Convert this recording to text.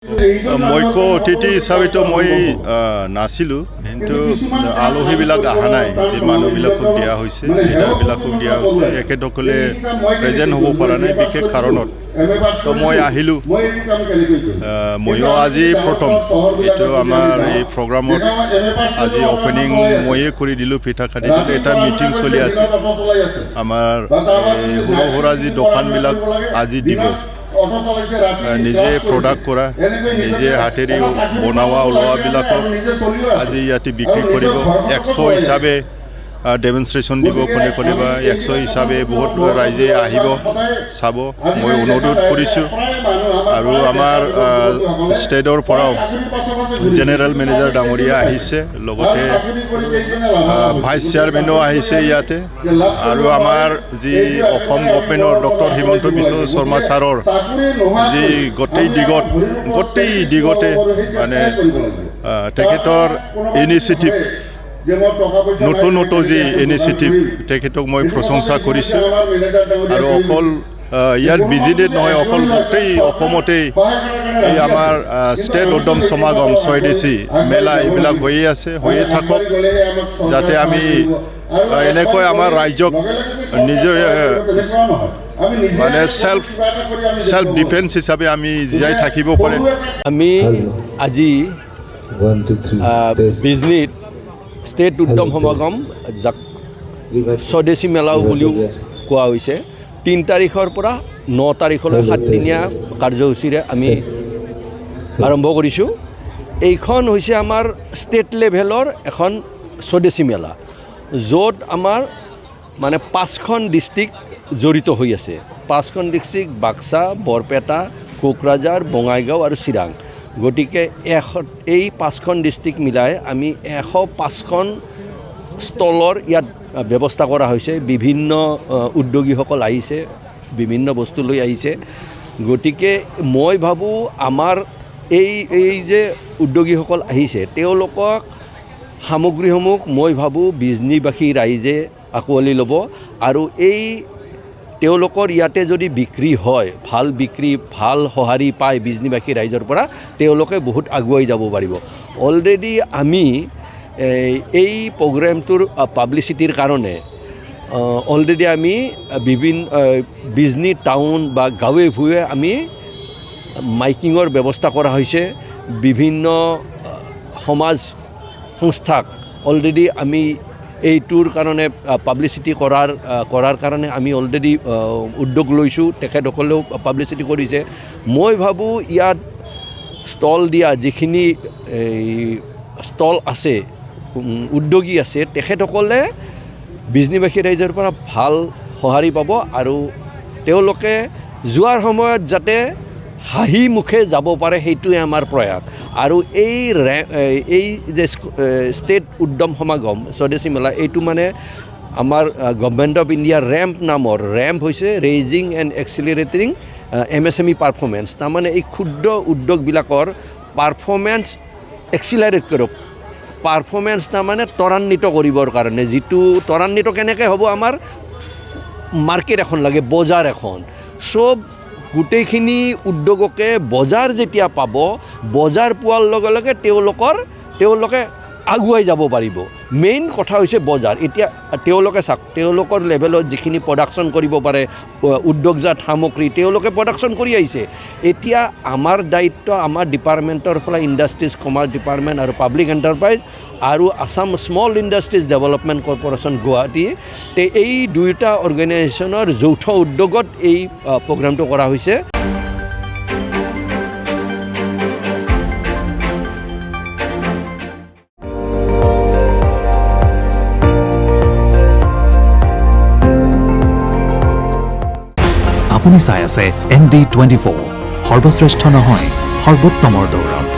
মুখ্য অতিথি হিচাপেতো মই নাছিলোঁ, কিন্তু আলহীবিলাক অহা নাই। যি মানুহবিলাকক দিয়া হৈছে, লিডাৰবিলাকক দিয়া হৈছে, এখেতসকলে প্ৰেজেণ্ট হ'ব পৰা নাই বিশেষ কাৰণত। তো মই আহিলোঁ। ময়ো আজি প্ৰথম এইটো আমাৰ এই প্ৰগ্ৰামত আজি অপেনিং ময়ে কৰি দিলোঁ। পিঠাখাটিটোত এটা মিটিং চলি আছে। আমাৰ সৰু সুৰা যি দোকানবিলাক আজি দিব, নিজে প্ৰডাক্ট কৰা, নিজে হাতেৰে বনোৱা ওলোৱাবিলাকক আজি ইয়াতে বিক্ৰী কৰিব। এক্সপো হিচাপে ডেমনষ্ট্ৰেশ্যন দিব, কোনোবা এক্সপো হিচাপে বহুত ৰাইজে আহিব চাব, মই অনুৰোধ কৰিছোঁ। আৰু আমাৰ ষ্টেটৰ পৰাও জেনেৰেল মেনেজাৰ ডাঙৰীয়া আহিছে, লগতে ভাইচ চেয়াৰমেনো আহিছে ইয়াতে। আৰু আমাৰ যি অসম গভৰ্ণমেণ্টৰ ডক্টৰ হিমন্ত বিশ্ব শৰ্মা ছাৰৰ যি গোটেই দিগতে মানে তেখেতৰ ইনিচিয়েটিভ, নতুন যি ইনিচিয়েটিভ, তেখেতক মই প্ৰশংসা কৰিছোঁ। আৰু অকল ইয়াত বিজিনেছ নহয়, অকল গোটেই অসমতেই এই আমাৰ ষ্টেট উদ্যম সমাগম, স্বদেশী মেলা এইবিলাক হৈয়ে আছে, হৈয়ে থাকক, যাতে আমি এনেকৈ আমাৰ ৰাজ্যক নিজৰ মানে সেল্ফ ডিফেন্স হিচাপে আমি জীয়াই থাকিব পাৰে। আমি আজি বিজনীত ষ্টেট উদ্যম সমাগম, যাক স্বদেশী মেলাও বুলিও কোৱা হৈছে, 3 তাৰিখৰ পৰা 9 তাৰিখলৈ 7দিনীয়া কাৰ্যসূচীৰে আমি আৰম্ভ কৰিছোঁ। এইখন হৈছে আমাৰ ষ্টেট লেভেলৰ এখন স্বদেশী মেলা, য'ত আমাৰ মানে 5খন ডিষ্ট্ৰিক্ট জড়িত হৈ আছে। 5খন ডিষ্ট্ৰিক্ট: বাক্সা, বৰপেটা, কোকৰাঝাৰ, বঙাইগাঁও আৰু চিৰাং। গতিকে এই 5খন ডিষ্ট্ৰিক্ট মিলাই আমি 105খন ষ্টলৰ ইয়াত ব্যৱস্থা কৰা হৈছে। বিভিন্ন উদ্যোগীসকল আহিছে, বিভিন্ন বস্তু লৈ আহিছে। গতিকে মই ভাবোঁ আমাৰ এই যে উদ্যোগীসকল আহিছে, তেওঁলোকক সামগ্ৰীসমূহ মই ভাবোঁ বিজনীবাসী ৰাইজে আঁকোৱালি ল'ব। আৰু তেওঁলোকৰ ইয়াতে যদি বিক্ৰী হয়, ভাল সঁহাৰি পায় বিজনীবাসী ৰাইজৰ পৰা, তেওঁলোকে বহুত আগুৱাই যাব পাৰিব। অলৰেডি আমি এই প্ৰগ্ৰেমটোৰ পাব্লিচিটিৰ কাৰণে অলৰেডি আমি বিজনী টাউন বা গাঁৱে ভূঞে আমি মাইকিঙৰ ব্যৱস্থা কৰা হৈছে। বিভিন্ন সমাজ সংস্থাক অলৰেডি আমি এইটোৰ কাৰণে পাব্লিচিটি কৰাৰ কাৰণে আমি অলৰেডি উদ্যোগ লৈছোঁ, তেখেতসকলেও পাব্লিচিটি কৰিছে। মই ভাবোঁ ইয়াত ষ্টল দিয়া যিখিনি ষ্টল আছে, উদ্যোগী আছে, তেখেতসকলে বিজনীবাসী ৰাইজৰ পৰা ভাল সঁহাৰি পাব। আৰু তেওঁলোকে যোৱাৰ সময়ত যাতে হাঁহি মুখে যাব পাৰে, সেইটোৱে আমাৰ প্ৰয়াস। আৰু এই যে ষ্টেট উদ্যম সমাগম স্বদেশী মেলা, এইটো মানে আমাৰ গভৰ্ণমেণ্ট অফ ইণ্ডিয়াৰ ৰেম্প নামৰ, ৰেম্প হৈছে ৰেইজিং এণ্ড এক্সিলাৰেটিং MSME পাৰফৰ্মেঞ্চ। তাৰমানে এই ক্ষুদ্ৰ উদ্যোগবিলাকৰ পাৰফৰ্মেঞ্চ এক্সিলাৰেট কৰক, পাৰফৰ্মেঞ্চ তাৰমানে ত্বৰান্বিত কৰিবৰ কাৰণে। যিটো ত্বৰান্বিত কেনেকৈ হ'ব, আমাৰ মাৰ্কেট এখন লাগে, বজাৰ এখন। চব গোটেইখিনি উদ্যোগকে বজাৰ যেতিয়া পাব, বজাৰ পোৱাৰ লগে লগে তেওঁলোকে আগুৱাই যাব পাৰিব। মেইন কথা হৈছে বজাৰ। এতিয়া তেওঁলোকে চাওক, তেওঁলোকৰ লেভেলত যিখিনি প্ৰডাকশ্যন কৰিব পাৰে উদ্যোগজাত সামগ্ৰী, তেওঁলোকে প্ৰডাকশ্যন কৰি আহিছে। এতিয়া আমাৰ দায়িত্ব, আমাৰ ডিপাৰ্টমেণ্টৰ পৰা ইণ্ডাষ্ট্ৰিজ, কমাৰ্চ ডিপাৰ্টমেণ্ট আৰু পাব্লিক এণ্টাৰপ্ৰাইজ আৰু Assam small industries development corporation Guwahati, এই দুয়োটা অৰ্গেনাইজেশ্যনৰ যৌথ উদ্যোগত এই প্ৰগ্ৰামটো কৰা হৈছে। আপুনি চাই আছে ND24, সৰ্বশ্ৰেষ্ঠ নহয়, সৰ্বোত্তমৰ দৌৰত।